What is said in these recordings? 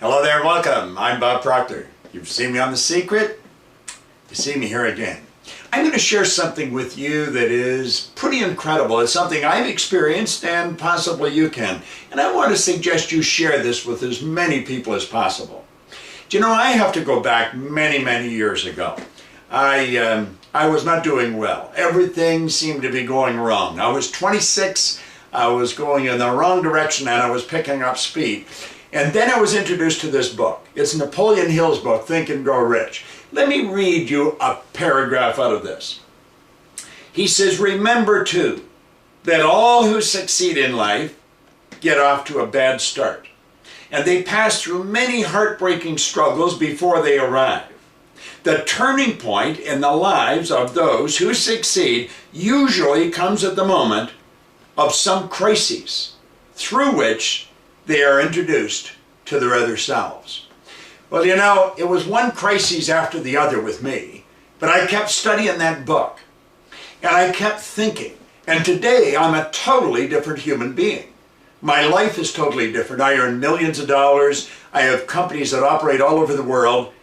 Hello there, welcome. I'm Bob Proctor. You've seen me on The Secret. You see me here again. I'm going to share something with you that is pretty incredible. It's something I've experienced and possibly you can. And I want to suggest you share this with as many people as possible. Do you know, I have to go back many years ago. I was not doing well. Everything seemed to be going wrong. I was 26, I was going in the wrong direction, and I was picking up speed. And then I was introduced to this book. It's Napoleon Hill's book, Think and Grow Rich. Let me read you a paragraph out of this. He says, "Remember too, that all who succeed in life get off to a bad start, and they pass through many heartbreaking struggles before they arrive. The turning point in the lives of those who succeed usually comes at the moment of some crises through which they are introduced to their other selves." Well, you know, it was one crisis after the other with me, but I kept studying that book, and I kept thinking, and today I'm a totally different human being. My life is totally different. I earn millions of dollars. I have companies that operate all over the world.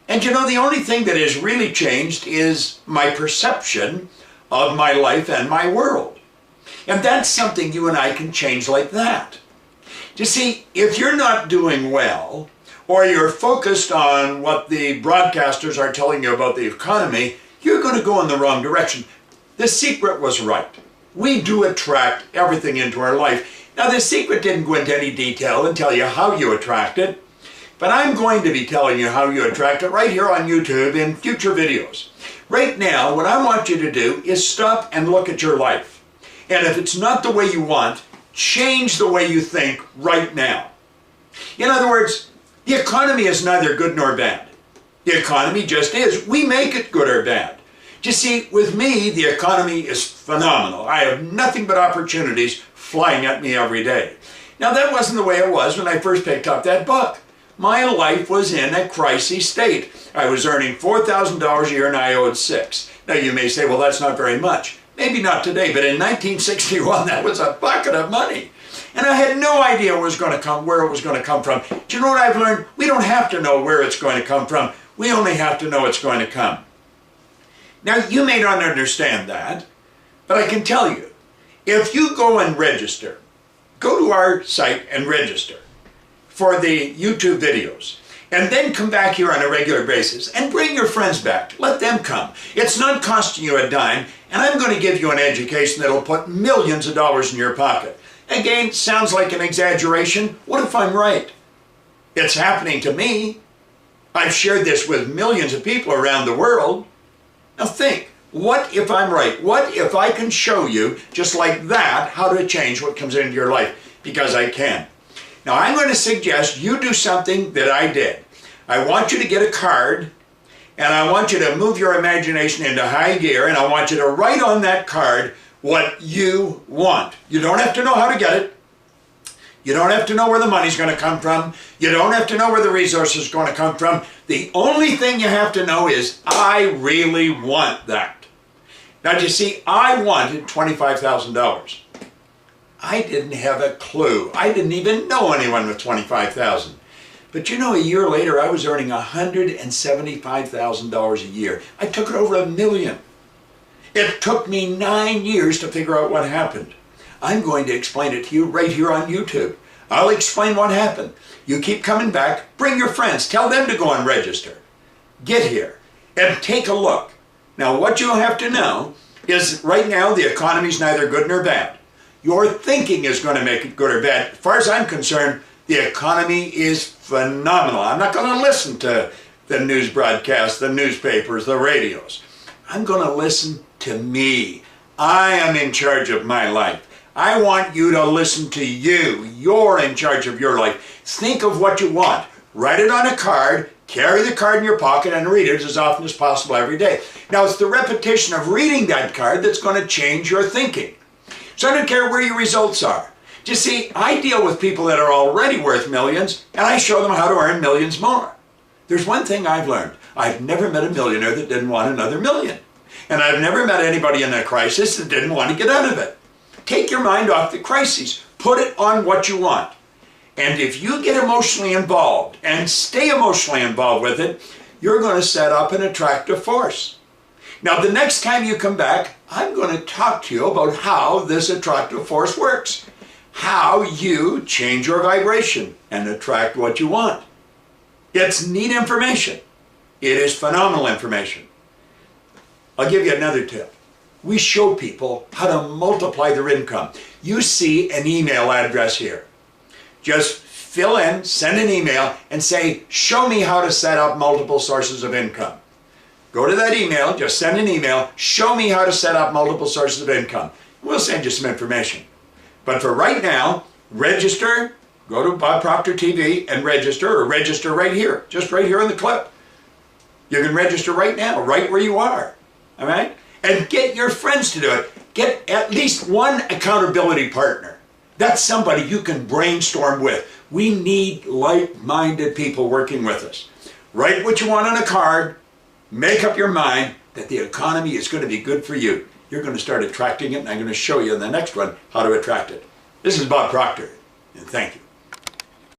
And you know, the only thing that has really changed is my perception of my life and my world. And that's something you and I can change like that. You see, if you're not doing well, or you're focused on what the broadcasters are telling you about the economy, you're going to go in the wrong direction. The Secret was right. We do attract everything into our life. Now, The Secret didn't go into any detail and tell you how you attract it, but I'm going to be telling you how you attract it right here on YouTube in future videos. Right now, what I want you to do is stop and look at your life. And if it's not the way you want, change the way you think right now. In other words, the economy is neither good nor bad. The economy just is. We make it good or bad. You see, with me, the economy is phenomenal. I have nothing but opportunities flying at me every day. Now, that wasn't the way it was when I first picked up that book. My life was in a crisis state. I was earning $4,000 a year and I owed $6,000. Now, you may say, well, that's not very much. Maybe not today, but in 1961, that was a bucket of money. And I had no idea where it was going to come from. Do you know what I've learned? We don't have to know where it's going to come from. We only have to know it's going to come. Now, you may not understand that, but I can tell you, if you go and register, go to our site and register for the YouTube videos, and then come back here on a regular basis and bring your friends back. Let them come. It's not costing you a dime, and I'm going to give you an education that'll put millions of dollars in your pocket. Again, sounds like an exaggeration. What if I'm right? It's happening to me. I've shared this with millions of people around the world. Now think, what if I'm right? What if I can show you, just like that, how to change what comes into your life? Because I can. Now I'm going to suggest you do something that I did. I want you to get a card, and I want you to move your imagination into high gear, and I want you to write on that card what you want. You don't have to know how to get it. You don't have to know where the money's going to come from. You don't have to know where the resources are going to come from. The only thing you have to know is, I really want that. Now, you see, I wanted $25,000. I didn't have a clue. I didn't even know anyone with $25,000. But you know, a year later, I was earning $175,000 a year. I took it over $1 million. It took me 9 years to figure out what happened. I'm going to explain it to you right here on YouTube. I'll explain what happened. You keep coming back, bring your friends, tell them to go and register. Get here and take a look. Now, what you have to know is right now the economy's neither good nor bad. Your thinking is going to make it good or bad. As far as I'm concerned, the economy is phenomenal. I'm not going to listen to the news broadcasts, the newspapers, the radios. I'm going to listen to me. I am in charge of my life. I want you to listen to you. You're in charge of your life. Think of what you want. Write it on a card, carry the card in your pocket, and read it as often as possible every day. Now, it's the repetition of reading that card that's going to change your thinking. So I don't care where your results are. You see, I deal with people that are already worth millions, and I show them how to earn millions more. There's one thing I've learned. I've never met a millionaire that didn't want another million. And I've never met anybody in a crisis that didn't want to get out of it. Take your mind off the crises. Put it on what you want. And if you get emotionally involved and stay emotionally involved with it, you're going to set up an attractive force. Now, the next time you come back, I'm going to talk to you about how this attractive force works. How you change your vibration and attract what you want. It's neat information. It is phenomenal information. I'll give you another tip. We show people how to multiply their income. You see an email address here. Just fill in, send an email, and say, show me how to set up multiple sources of income. Go to that email, just send an email, show me how to set up multiple sources of income. We'll send you some information. But for right now, register, go to Bob Proctor TV and register, or register right here, just right here in the clip. You can register right now, right where you are, all right? And get your friends to do it. Get at least one accountability partner. That's somebody you can brainstorm with. We need like-minded people working with us. Write what you want on a card. Make up your mind that the economy is going to be good for you. You're going to start attracting it, and I'm going to show you in the next one how to attract it. This is Bob Proctor, and thank you.